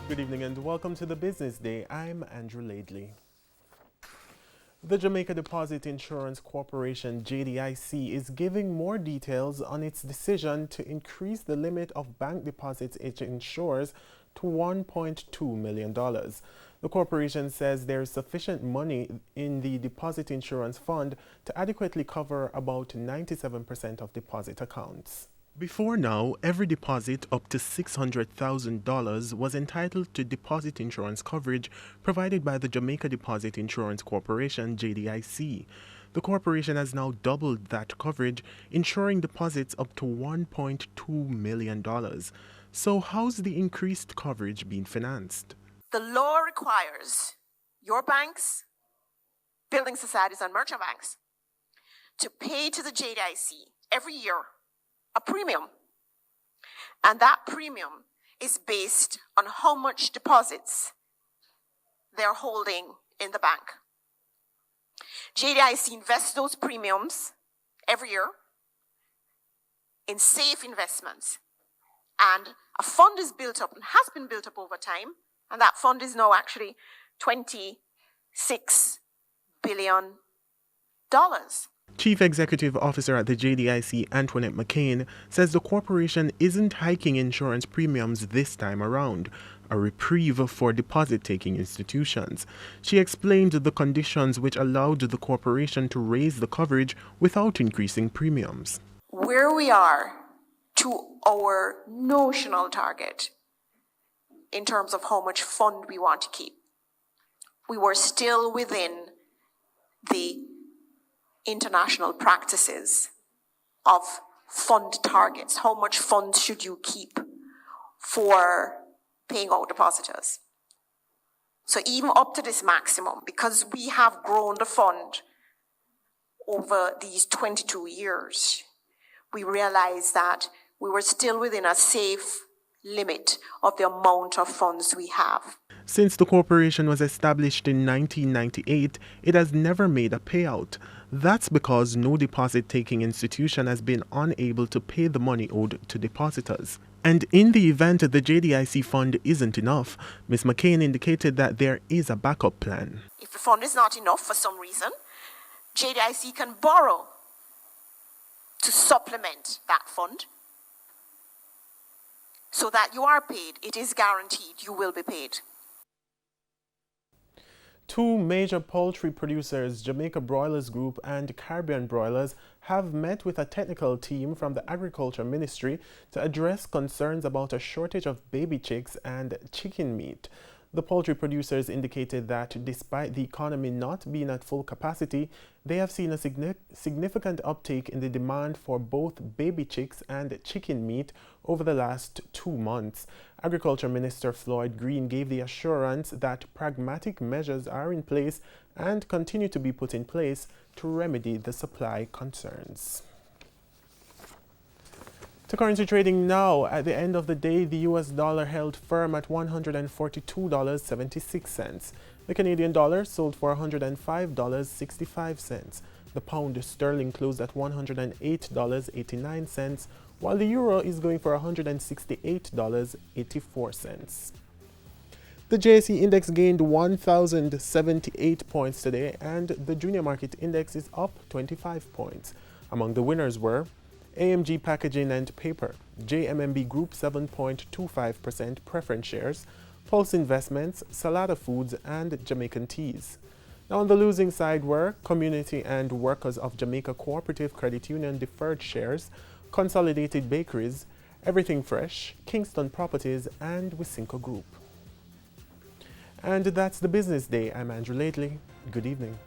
Good evening and welcome to the Business Day. I'm Andrew Laidley. The Jamaica Deposit Insurance Corporation, JDIC, is giving more details on its decision to increase the limit of bank deposits it insures to $1.2 million. The corporation says there is sufficient money in the Deposit Insurance Fund to adequately cover about 97% of deposit accounts. Before now, every deposit up to $600,000 was entitled to deposit insurance coverage provided by the Jamaica Deposit Insurance Corporation, JDIC. The corporation has now doubled that coverage, insuring deposits up to $1.2 million. So how's the increased coverage being financed? The law requires your banks, building societies and merchant banks to pay to the JDIC every year a premium, and that premium is based on how much deposits they're holding in the bank. JDIC invests those premiums every year in safe investments, and a fund is built up and has been built up over time, and that fund is now actually $26 billion. Chief Executive Officer at the JDIC, Antoinette McCain, says the corporation isn't hiking insurance premiums this time around, a reprieve for deposit-taking institutions. She explained the conditions which allowed the corporation to raise the coverage without increasing premiums. Where we are to our notional target in terms of how much fund we want to keep, we were still within the international practices of fund targets. How much funds should you keep for paying out depositors? So even up to this maximum, because we have grown the fund over these 22 years, we realized that we were still within a safe limit of the amount of funds we have. Since the corporation was established in 1998, it has never made a payout. That's because no deposit-taking institution has been unable to pay the money owed to depositors. And in the event the JDIC fund isn't enough, Ms. McCain indicated that there is a backup plan. If the fund is not enough for some reason, JDIC can borrow to supplement that fund so that you are paid. It is guaranteed you will be paid. Two major poultry producers, Jamaica Broilers Group and Caribbean Broilers, have met with a technical team from the Agriculture Ministry to address concerns about a shortage of baby chicks and chicken meat. The poultry producers indicated that despite the economy not being at full capacity, they have seen a significant uptake in the demand for both baby chicks and chicken meat over the last 2 months. Agriculture Minister Floyd Green gave the assurance that pragmatic measures are in place and continue to be put in place to remedy the supply concerns. To currency trading now, at the end of the day, the US dollar held firm at $142.76. The Canadian dollar sold for $105.65. The pound sterling closed at $108.89, while the euro is going for $168.84. The JSE index gained 1,078 points today, and the junior market index is up 25 points. Among the winners were AMG Packaging and Paper, JMMB Group 7.25% preference shares, Pulse Investments, Salada Foods, and Jamaican Teas. Now on the losing side were Community and Workers of Jamaica Cooperative Credit Union deferred shares, Consolidated Bakeries, Everything Fresh, Kingston Properties, and Wisynco Group. And that's the Business Day. I'm Andrew Laidley. Good evening.